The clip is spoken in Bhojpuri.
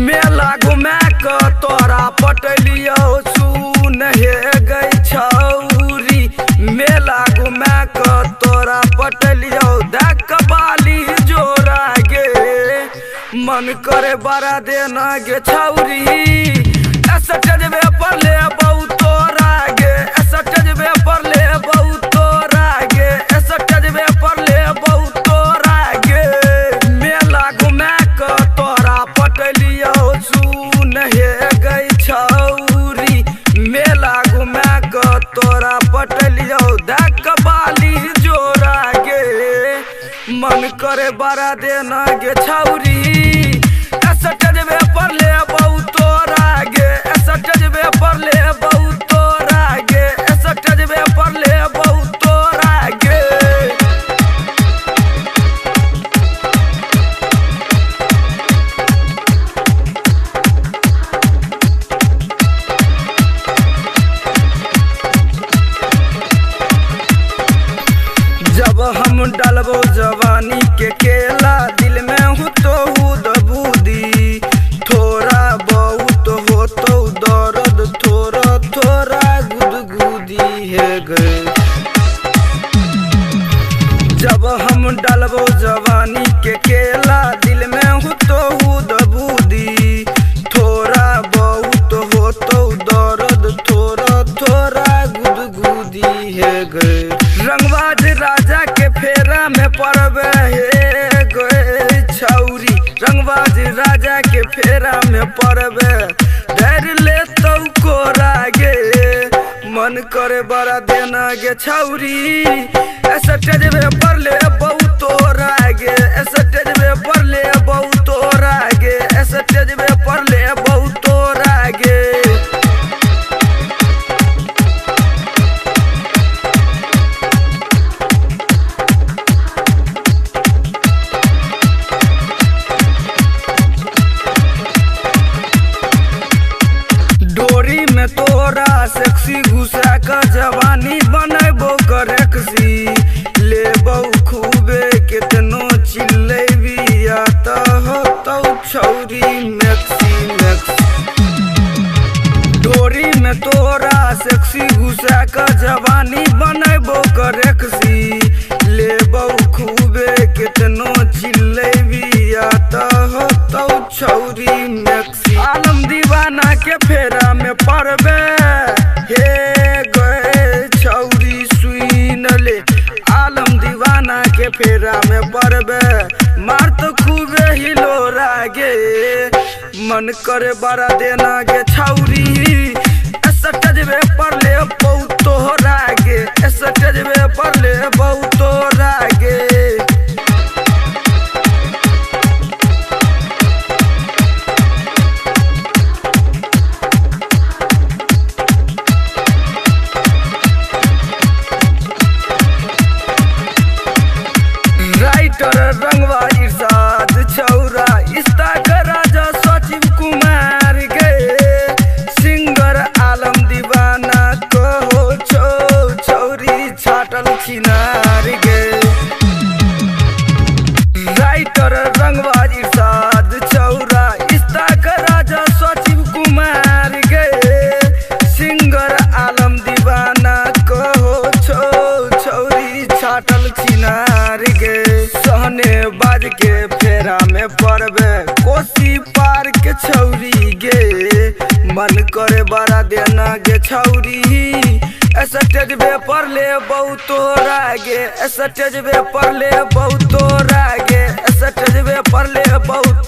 मेला घुमा के तोरा पटलियो सुन हे गई छौरी। मेला घुमा के तोरा पटलियो देख बाली जोरा गे मन करे बड़ा देना गे छौरी। ऐसा टजबे पर ले बहुत तोरा गे ऐसा टजबे पर ले बहुत तोरा गे ऐसा टजबे पर ले बहुत तोरा गे। मेला घुमा के तोरा पटलियो सुन हे गई छौरी। मेला घुमा के तोरा पटलियो देख बाली जोरा गे मन करे बड़ा देना गे छौरी। ऐसा टजबे पर ले बहुत तोरा गे ऐसा टजबे पर ले बहुत तोरा गे ऐसा टजबे पर ले बहुत तोरा गे। जब हम डालबो जवानी के केला दिल में हूँ तो बुदी थोड़ा बहुत हो तो दर्द थोड़ा थोड़ा गुदगुदी है गए। जब हम डालबो जवानी के केला दिल में हूँ तो बुदी थोड़ा बहुत हो तो दर्द थोड़ा थोड़ा गुदगुदी है गए। रंगबाज राजा के फेरा में पड़बे हे गए छौरी। रंगबाज राजा के फेरा में पड़बे डर ले तो कोरा गे मन करे बड़ा देना गे छौरी। ऐसा टजबे पर ले बहुत तोरा गे ऐसा टजबे पर ले बहुत तोरा गे ऐसा टजबे पर ले बहुत तोरा गे। डोरी में तोरा सेक्सी घुसा कर जवानी बनबो करेक्सी लेबो खूबे कितनो चिल्लेबी आता हो तो छौरी मैक्सी मैक्सी। डोरी में तोरा सेक्सी घुसा कर जवानी बनबो करेक्सी लेबो खूबे कितनो चिल्लेबी आता हो तो छौरी मैक्सी। आलम दीवाना के फेरा में पड़बे हे गए छौरी सुन ले। आलम दीवाना के फेरा में पड़बे मार तो खूबे हिलोरा गे मन करे बड़ा देना गे छौरी। ऐसा टजबे पर ले बहुत तोरा गे ऐसा टजबे पर ले बहुत तोरा गे। राइटर रंगबाज इरशाद छौरा इस्ता का राजा सचिव कुमार गे सिंगर आलम दीवाना कहो छौरी छाटल छिनार गे। राइटर रंगबाज इरशाद छौरा इस्ता का राजा सचिव कुमार गे सिंगर आलम दीवाना कहो छौरी छाटल छिनार गे। सहने बाज के फेरा में पड़बे कोसी पार के छौरी गे मन करे बड़ा देना गे छौरी। ऐसा टजबे पर ले बहुत तोरा गे ऐसा टजबे पर ले बहुत तोरा गे ऐसा टजबे पर ले बहुत